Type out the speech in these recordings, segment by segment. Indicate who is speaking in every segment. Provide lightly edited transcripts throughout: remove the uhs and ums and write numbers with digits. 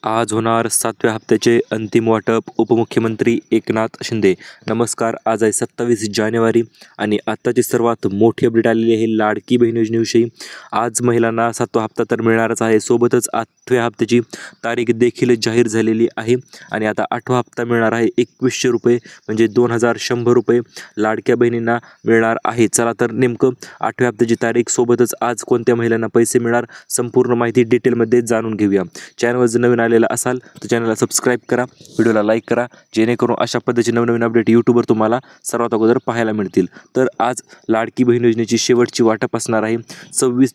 Speaker 1: आज होणार 7व्या हप्त्याचे अंतिम वाटप. उपमुख्यमंत्री एकनाथ शिंदे. नमस्कार. आज आहे 27 जानेवारी आणि आत्ताची सर्वात मोठी अपडेट आलेली आहे लाडकी बहीण योजनेविषयी. आज महिलांना 7वा हप्ता तर मिळणारच आहे, सोबतच 8व्या हप्त्याची तारीख देखील जाहीर झालेली आहे आणि आता 8वा हप्ता मिळणार आहे. 2100 रुपये म्हणजे 2100 रुपये लाडक्या बहिणींना मिळणार आहे. चला तर नेमकं 8व्या हप्त्याची तारीख सोबतच आज कोणत्या महिलांना पैसे मिळणार, संपूर्ण माहिती डिटेलमध्ये जाणून घेऊया. चॅनलवर जर नवीन आलेला असाल तर चॅनलला सबस्क्राईब करा, व्हिडिओला लाईक करा, जेणेकरून अशा पद्धतीचे नवनवीन अपडेट यूट्यूबवर तुम्हाला सर्वात अगोदर पाहायला मिळतील. तर आज लाडकी बहीण योजनेची शेवटची वाटप असणार आहे. 25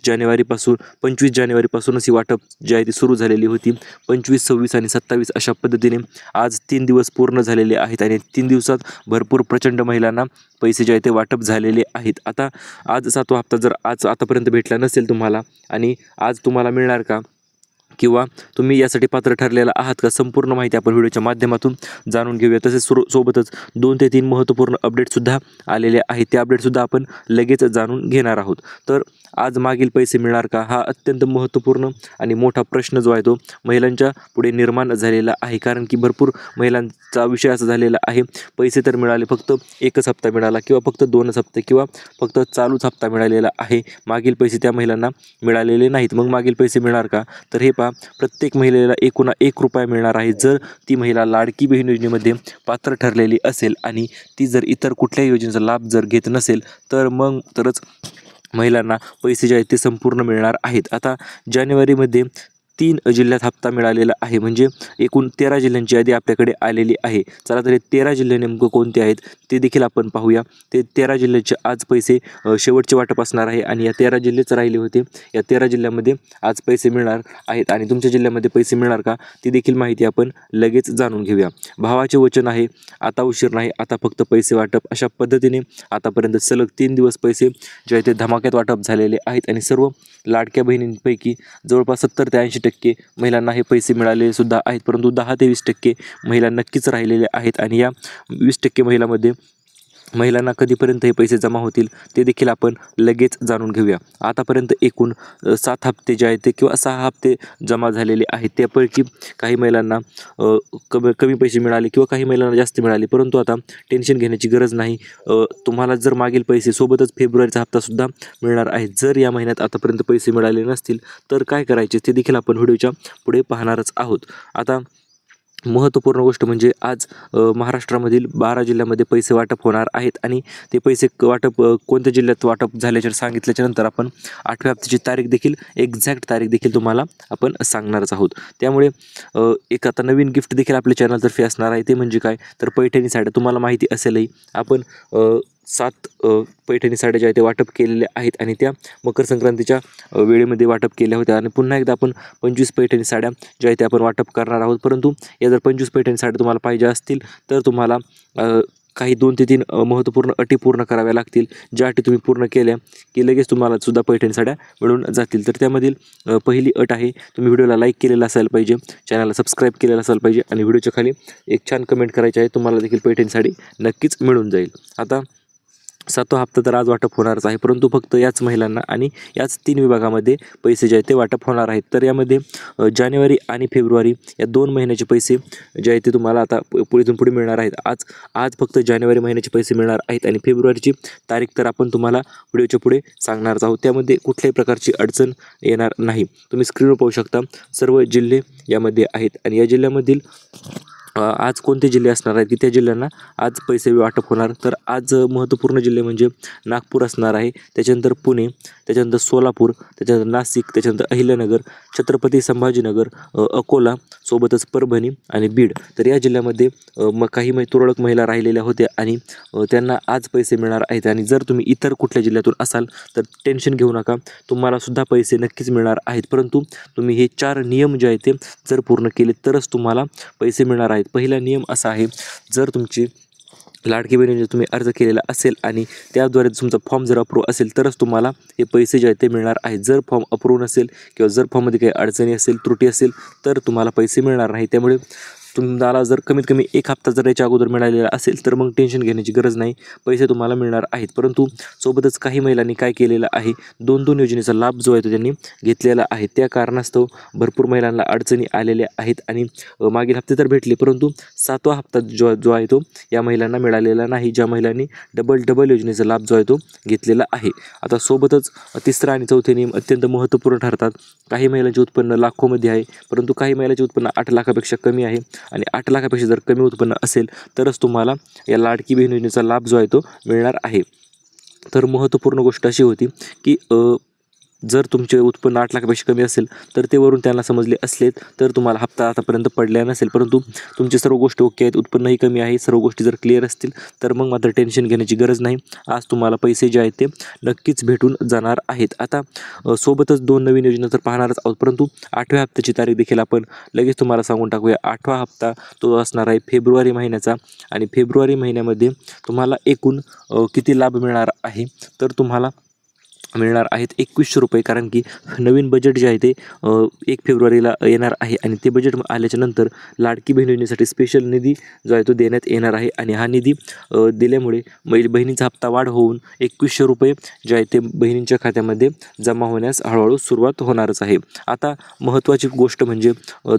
Speaker 1: जानेवारीपासूनच ही वाटप जी आहे ती सुरू झालेली होती. 25, 26 आणि 27 अशा पद्धतीने आज 3 दिवस पूर्ण झालेले आहेत आणि 3 दिवसात भरपूर प्रचंड महिलांना पैसे जे आहे ते वाटप झालेले आहेत. आता आज 7वा हप्ता जर आज आतापर्यंत भेटला नसेल तुम्हाला आणि आज तुम्हाला मिळणार का, किंवा तुम्ही यासाठी पात्र ठरलेला आहात का, संपूर्ण माहिती आपण व्हिडिओच्या माध्यमातून जाणून घेऊया. तसेच सोबतच 2 ते 3 महत्त्वपूर्ण अपडेटसुद्धा आलेले आहेत. ते अपडेटसुद्धा आपण लगेच जाणून घेणार आहोत. तर आज मागील पैसे मिळणार का, हा अत्यंत महत्त्वपूर्ण आणि मोठा प्रश्न जो आहे तो महिलांच्या पुढे निर्माण झालेला आहे. कारण की भरपूर महिलांचा विषय असा झालेला आहे, पैसे तर मिळाले, फक्त एकच हप्ता मिळाला किंवा फक्त 2च हप्ते किंवा फक्त चालूच हप्ता मिळालेला आहे, मागील पैसे त्या महिलांना मिळालेले नाहीत. मग मागील पैसे मिळणार का, तर हे पहा, प्रत्येक महिलेला एकूण 1 रुपया मिळणार आहे जर ती महिला लाडकी बहीण योजनेमध्ये पात्र ठरलेली असेल आणि ती जर इतर कुठल्याही योजनेचा लाभ जर घेत नसेल तर मग तरच महिलांना पैसे जे आहेत ते संपूर्ण मिळणार आहेत. आता जानेवारीमध्ये 3 जिल्ह्यात हप्ता मिळालेला आहे, म्हणजे एकूण 13 जिल्ह्यांची यादी आपल्याकडे आलेली आहे. चला तर हे 13 जिल्हे नेमकं कोणते आहेत ते देखील आपण पाहूया. ते 13 जिल्ह्याचे आज पैसे शेवटचे वाटप असणार आहे आणि या 13 जिल्हेच राहिले होते. या 13 जिल्ह्यामध्ये आज पैसे मिळणार आहेत आणि तुमच्या जिल्ह्यामध्ये पैसे मिळणार का ती देखील माहिती आपण लगेच जाणून घेऊया. भावाचे वचन आहे, आता उशीर नाही, आता फक्त पैसे वाटप. अशा पद्धतीने आतापर्यंत सलग 3 दिवस पैसे जे आहे ते धमाक्यात वाटप झालेले आहेत आणि सर्व लाडक्या बहिणींपैकी जवळपास 70 ते 80% महिलांना हे पैसे मिळालेले सुद्धा आहेत. परंतु 10 ते 20% महिला नक्कीच राहिलेले आहेत आणि या 20% महिलांना कधीपर्यंत हे पैसे जमा होतील ते देखील आपण लगेच जाणून घेऊया. आतापर्यंत एकूण 7 हप्ते जे आहेत ते किंवा 6 हप्ते जमा झालेले आहेत. त्यापैकी काही महिलांना कमी पैसे मिळाले किंवा काही महिलांना जास्त मिळाले, परंतु आता टेन्शन घेण्याची गरज नाही. तुम्हाला जर मागील पैसे सोबतच फेब्रुवारीचा हप्तासुद्धा मिळणार आहे. जर या महिन्यात आतापर्यंत पैसे मिळाले नसतील तर काय करायचे ते देखील आपण व्हिडिओच्या पुढे पाहणारच आहोत. आता महत्त्वपूर्ण गोष्ट म्हणजे आज महाराष्ट्रामधील 12 जिल्ह्यामध्ये पैसे वाटप होणार आहेत आणि ते पैसे वाटप कोणत्या जिल्ह्यात वाटप झाल्याचे सांगितल्याच्यानंतर आपण 8व्या हप्त्याची तारीख देखील, एक्झॅक्ट तारीख देखील तुम्हाला आपण सांगणारच आहोत. त्यामुळे एक आता नवीन गिफ्ट देखील आपल्या चॅनलतर्फे असणार आहे. ते म्हणजे काय, तर पैठणी साड्या. तुम्हाला माहिती असेलही, आपण 7 पैठणी साड्या ज्या आहेत ते वाटप केलेल्या आहेत आणि त्या मकर संक्रांतीच्या वेळेमध्ये वाटप केल्या होत्या आणि पुन्हा एकदा आपण 25 पैठणी साड्या ज्या आहेत ते आपण वाटप करणार आहोत. परंतु या जर 25 पैठणी साड्या तुम्हाला पाहिजे असतील तर तुम्हाला काही 2 ते 3 महत्त्वपूर्ण अटी पूर्ण कराव्या लागतील. ज्या अटी तुम्ही पूर्ण केल्या की लगेच तुम्हाला सुद्धा पैठणी साड्या मिळून जातील. तर त्यामधील पहिली अट आहे, तुम्ही व्हिडिओला लाईक केलेला असायला पाहिजे, चॅनलला सबस्क्राईब केलेला असायला पाहिजे आणि व्हिडिओच्या खाली एक छान कमेंट करायची आहे. तुम्हाला देखील पैठणी साडी नक्कीच मिळून जाईल. आता 7वा हप्ता तर आज वाटप होणारच आहे, परंतु फक्त याच महिलांना आणि याच 3 विभागामध्ये पैसे जे आहेत ते वाटप होणार आहेत. तर यामध्ये जानेवारी आणि फेब्रुवारी या 2 महिन्याचे पैसे जे आहेत ते तुम्हाला आता पुढे मिळणार आहेत. आज फक्त जानेवारी महिन्याचे पैसे मिळणार आहेत आणि फेब्रुवारीची तारीख तर आपण तुम्हाला व्हिडिओच्या पुढे सांगणारच आहोत. त्यामध्ये कुठल्याही प्रकारची अडचण येणार नाही. तुम्ही स्क्रीनवर पाहू शकता, सर्व जिल्हे यामध्ये आहेत आणि या जिल्ह्यामधील आज कोणते जिल्हे असणार आहेत की त्या जिल्ह्यांना आज पैसे वाटप होणार. तर आज महत्त्वपूर्ण जिल्हे म्हणजे नागपूर असणार आहे, त्याच्यानंतर पुणे, त्याच्यानंतर सोलापूर, त्याच्यानंतर नाशिक, त्याच्यानंतर अहिल्यानगर, छत्रपती संभाजीनगर, अकोला, सोबतच परभणी आणि बीड. तर या जिल्ह्यामध्ये काही तुरळक महिला राहिलेल्या होत्या आणि त्यांना आज पैसे मिळणार आहेत. आणि जर तुम्ही इतर कुठल्या जिल्ह्यातून असाल तर टेन्शन घेऊ नका, तुम्हाला सुद्धा पैसे नक्कीच मिळणार आहेत. परंतु तुम्ही हे 4 नियम जे आहेत ते जर पूर्ण केले तरच तुम्हाला पैसे मिळणार आहेत. पहिला नियम असा आहे, जर तुमची लाडकी बहीण योजनेत तुम्ही अर्ज केलेला असेल आणि त्याद्वारे तुमचा फॉर्म जर अप्रूव्ह असेल तरच तुम्हाला हे पैसे जे आहेत ते मिळणार आहेत. जर फॉर्म अप्रूव्ह नसेल किंवा जर फॉर्ममध्ये काही अडचणी असेल, त्रुटी असेल तर तुम्हाला पैसे मिळणार नाही. त्यामुळे तुम्हाला जर कमीत कमी 1 हप्ता जर याच्या अगोदर मिळालेला असेल तर मग टेन्शन घेण्याची गरज नाही, पैसे तुम्हाला मिळणार आहेत. परंतु सोबतच काही महिलांनी काय केलेलं आहे, 2-2 योजनेचा लाभ जो आहे तो त्यांनी घेतलेला आहे. त्या कारणास्तव भरपूर महिलांना अडचणी आलेल्या आहेत आणि मागील हप्ते तर भेटले, परंतु 7वा हप्ता जो आहे तो या महिलांना मिळालेला नाही, ज्या महिलांनी डबल योजनेचा लाभ जो आहे तो घेतलेला आहे. आता सोबतच तिसरा आणि चौथे नियम अत्यंत महत्त्वपूर्ण ठरतात. काही महिलांचे उत्पन्न लाखोमध्ये आहे, परंतु काही महिलांचे उत्पन्न 8 लाखापेक्षा कमी आहे आणि 8 लाखापेक्षा जर कमी उत्पन्न असेल तरच तुम्हाला या लाडकी बहीण योजनेचा लाभ जो आहे तो मिळणार आहे. तर महत्त्वपूर्ण गोष्ट अशी होती की जर तुमचे उत्पन्न 8 लाखापेक्षा कमी असेल तर ते वरून त्यांना समजले असले तर तुम्हाला हप्ता आतापर्यंत पडला नसेल, परंतु तुमची सर्व गोष्टी ओके आहेत, उत्पन्नही कमी आहे, सर्व गोष्टी जर क्लिअर असतील तर मग मात्र टेन्शन घेण्याची गरज नाही. आज तुम्हाला पैसे जे आहेत ते नक्कीच भेटून जाणार आहेत. आता सोबतच 2 नवीन योजना तर पाहणारच आहोत, परंतु 8व्या हप्त्याची तारीख देखील आपण लगेच तुम्हाला सांगून टाकूया. 8वा हप्ता तो असणार आहे फेब्रुवारी महिन्याचा आणि फेब्रुवारी महिन्यामध्ये तुम्हाला एकूण किती लाभ मिळणार आहे, तर तुम्हाला मिळणार आहेत 2100 रुपये. कारण की नवीन बजेट जे आहे ते 1 फेब्रुवारीला येणार आहे आणि ते बजेट आल्याच्या नंतर लाडकी बहीण योजनेसाठी स्पेशल निधी जो आहे तो देण्यात येणार आहे आणि हा निधी दिल्यामुळे बहिणीचा हप्ता वाढ होऊन 2100 रुपये जे आहे ते बहिणींच्या खात्यामध्ये जमा होण्यास हळूहळू सुरुवात होणारच आहे. आता महत्त्वाची गोष्ट म्हणजे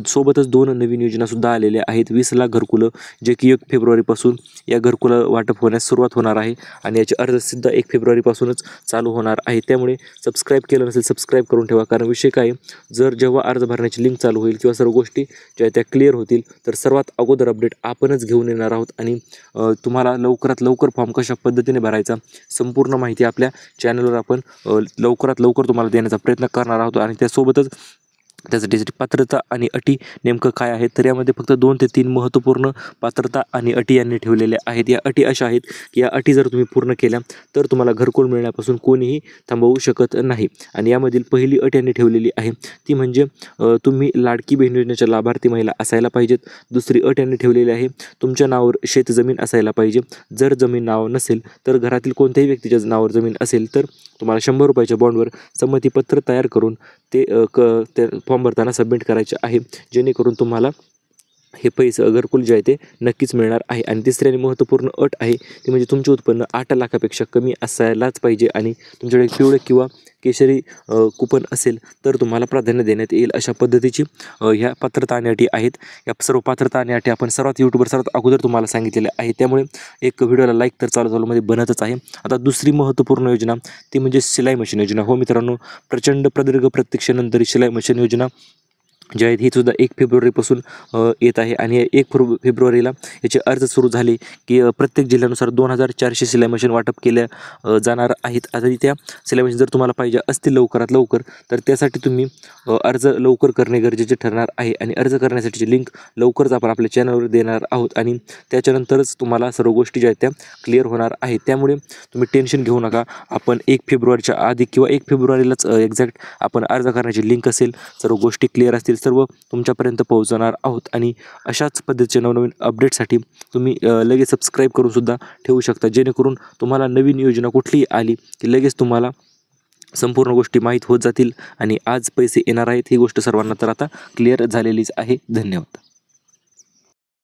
Speaker 1: सोबतच 2 नवीन योजनासुद्धा आलेल्या आहेत. 20 लाख घरकुलं, जे की 1 फेब्रुवारीपासून या घरकुलं वाटप होण्यास सुरुवात होणार आहे आणि याचे अर्जसुद्धा 1 फेब्रुवारीपासूनच चालू होणार आहे. त्यामुळे सबस्क्राईब केलं नसेल सबस्क्राईब करून ठेवा. कारण विषय काय, जेव्हा अर्ज भरण्याची लिंक चालू होईल किंवा सर्व गोष्टी ज्या त्या क्लिअर होतील तर सर्वात अगोदर अपडेट आपणच घेऊन येणार आहोत आणि तुम्हाला लवकरात लवकर फॉर्म कशा पद्धतीने भरायचा संपूर्ण माहिती आपल्या चॅनलवर आपण लवकरात लवकर तुम्हाला देण्याचा प्रयत्न करणार आहोत. आणि त्यासोबतच त्यासाठी पात्रता आणि अटी नेमकं काय आहेत, तर यामध्ये फक्त 2 ते 3 महत्त्वपूर्ण पात्रता आणि अटी यांनी ठेवलेल्या आहेत. या अटी अशा आहेत की या अटी जर तुम्ही पूर्ण केल्या तर तुम्हाला घरकुल मिळण्यापासून कोणीही थांबवू शकत नाही. आणि यामधील पहिली अट यांनी ठेवलेली आहे ती म्हणजे तुम्ही लाडकी बहीण योजनेच्या लाभार्थी महिला असायला पाहिजेत. दुसरी अट यांनी ठेवलेली आहे तुमच्या नावावर शेतजमीन असायला पाहिजे. जर जमीन नाव नसेल तर घरातील कोणत्याही व्यक्तीच्या नावावर जमीन असेल तर तुम्हाला 100 रुपयाच्या बॉन्डवर संमतीपत्र तयार करून ते फॉर्म भरताना सबमिट करायचे आहे, जेणेकरून तुम्हाला हे पैसे घरकुल जे आहे ते नक्कीच मिळणार आहे. आणि तिसरी आणि महत्त्वपूर्ण अट आहे ती म्हणजे तुमचे उत्पन्न 8 लाखापेक्षा कमी असायलाच पाहिजे आणि तुमच्याकडे पिवळे किंवा केशरी कुपन असेल तर तुम्हाला प्राधान्य देण्यात येईल. अशा पद्धतीची ह्या पात्रता आणि अटी आहेत. या सर्व पात्रता आणि अटी आपण यूट्यूबवर सर्वात अगोदर तुम्हाला सांगितलेल्या आहे, त्यामुळे एक व्हिडिओला लाईक तर चालूमध्ये बनतच आहे. आता दुसरी महत्त्वपूर्ण योजना ती म्हणजे शिलाई मशीन योजना. हो मित्रांनो, प्रचंड प्रदीर्घ प्रतीक्षेनंतर शिलाई मशीन योजना जे आहेत ही सुद्धा 1 फेब्रुवारीपासून येत आहे आणि 1 फेब्रुवारीला याचे अर्ज सुरू झाले की प्रत्येक जिल्ह्यानुसार 2400 शिलाई मशीन वाटप केल्या जाणार आहेत. आता त्या शिलाई मशीन जर तुम्हाला पाहिजे असतील लवकरात लवकर तर त्यासाठी तुम्ही अर्ज लवकर करणे गरजेचे ठरणार आहे आणि अर्ज करण्यासाठीची लिंक लवकरच आपण आपल्या चॅनलवर देणार आहोत आणि त्याच्यानंतरच तुम्हाला सर्व गोष्टी ज्या आहेत त्या क्लिअर होणार आहेत. त्यामुळे तुम्ही टेन्शन घेऊ नका. आपण 1 फेब्रुवारीच्या आधी किंवा 1 फेब्रुवारीलाच एक्झॅक्ट आपण अर्ज करण्याची लिंक असेल, सर्व गोष्टी क्लिअर असतील, सर्व तुमच्यापर्यंत पोहोचवणार आहोत. आणि अशाच पद्धतीचे नवनवीन अपडेटसाठी तुम्ही लगेच सबस्क्राईब करून सुद्धा ठेवू शकता, जेणेकरून तुम्हाला नवीन योजना कुठलीही आली की लगेच तुम्हाला संपूर्ण गोष्टी माहीत होत जातील आणि आज पैसे येणार आहेत ही गोष्ट सर्वांना तर आता क्लिअर झालेलीच आहे. धन्यवाद.